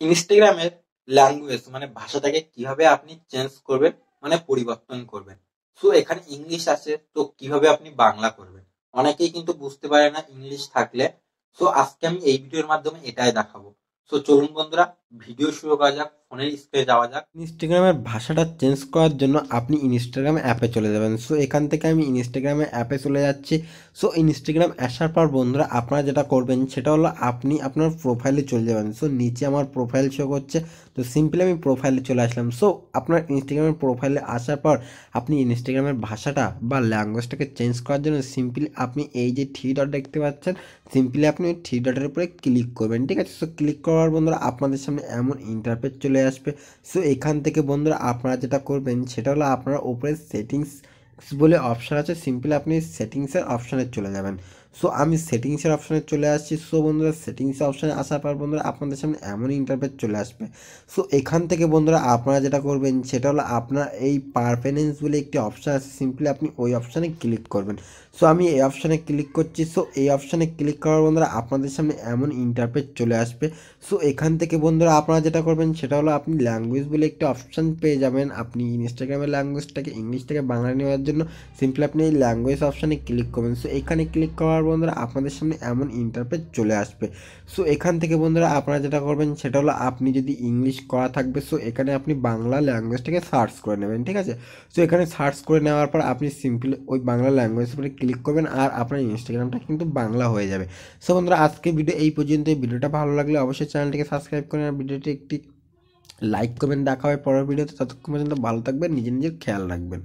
ইনস্টাগ্রামের ল্যাঙ্গুয়েজ মানে ভাষাটাকে কিভাবে আপনি চেঞ্জ করবেন, মানে পরিবর্তন করবেন। সো এখানে ইংলিশ আছে, তো কিভাবে আপনি বাংলা করবেন। অনেকেই কিন্তু বুঝতে পারে না ইংলিশ থাকলে। সো আজকে আমি এই ভিডিওর মাধ্যমে এটাই দেখাবো। সো চলুন বন্ধুরা, ভিডিও শুরু করা যাক, ফোনের স্ক্রিনে যাওয়া যাক। ইনস্টাগ্রামের ভাষাটা চেঞ্জ করার জন্য আপনি ইনস্টাগ্রাম অ্যাপে চলে যাবেন। সো এখান থেকে আমি ইনস্টাগ্রামে অ্যাপে চলে যাচ্ছি। সো ইনস্টাগ্রাম আসার পর বন্ধুরা আপনারা যেটা করবেন সেটা হলো আপনি আপনার প্রোফাইলে চলে যাবেন। সো নিচে আমার প্রোফাইল শো করছে, তো সিম্পলি আমি প্রোফাইলে চলে আসলাম। সো আপনার ইনস্টাগ্রামের প্রোফাইলে আসার পর আপনি ইনস্টাগ্রামের ভাষাটা বা ল্যাঙ্গুয়েজটাকে চেঞ্জ করার জন্য সিম্পলি আপনি এই যে থ্রি ডট দেখতে পাচ্ছেন, সিম্পলি আপনি ওই থ্রি ডটের উপরে ক্লিক করবেন। ঠিক আছে, সো ক্লিক করার বন্ধুরা আপনাদের সামনে এমন ইন্টারফেস চলে আসবে। সো এখান থেকে বন্ধুরা আপনারা যেটা করবেন সেটা হলো আপনারা উপরে সেটিংস বলে অপশান আছে, সিম্পলি আপনি সেটিংসের অপশানে চলে যাবেন। সো আমি সেটিংসের অপশানে চলে আসছি। সো বন্ধুরা সেটিংস অপশানে আসার পর বন্ধুরা আপনাদের সামনে এমন ইন্টারফেস চলে আসবে। সো এখান থেকে বন্ধুরা আপনারা যেটা করবেন সেটা হলো আপনার এই পারফরমেন্স বলে একটি অপশান আছে, সিম্পলি আপনি ওই অপশানে ক্লিক করবেন। সো আমি এই অপশানে ক্লিক করছি। সো এই অপশানে ক্লিক করার বন্ধুরা আপনাদের সামনে এমন ইন্টারফেস চলে আসবে। সো এখান থেকে বন্ধুরা আপনারা যেটা করবেন সেটা হলো আপনি ল্যাঙ্গুয়েজ বলে একটা অপশান পেয়ে যাবেন। আপনি ইনস্টাগ্রামের ল্যাঙ্গুয়েজটাকে ইংলিশ থেকে বাংলা নেওয়ার জন্য সিম্পলি আপনি এই ল্যাঙ্গুয়েজ অপশানে ক্লিক করবেন। সো এখানে ক্লিক করার বন্ধুরা আপনাদের সামনে এমন ইন্টারফেস চলে আসবে। সো এখান থেকে বন্ধুরা আপনারা যেটা করবেন সেটা হলো আপনি যদি ইংলিশ করা থাকবে, সো এখানে আপনি বাংলা ল্যাঙ্গুয়েজটাকে সার্চ করে নেবেন। ঠিক আছে, সো এখানে সার্চ করে নেওয়ার পর আপনি সিম্পলি ওই বাংলা ল্যাঙ্গুয়েজ উপরে ক্লিক করবেন আর আপনার ইনস্টাগ্রামটা কিন্তু বাংলা হয়ে যাবে। সো বন্ধুরা আজকে ভিডিও এই পর্যন্ত। ভিডিওটা ভালো লাগলে অবশ্যই চ্যানেলটিকে সাবস্ক্রাইব করেন আর ভিডিওটি একটি লাইক করবেন। দেখা হবে পরের ভিডিওতে, ততক্ষণ পর্যন্ত ভালো থাকবেন, নিজের খেয়াল রাখবেন।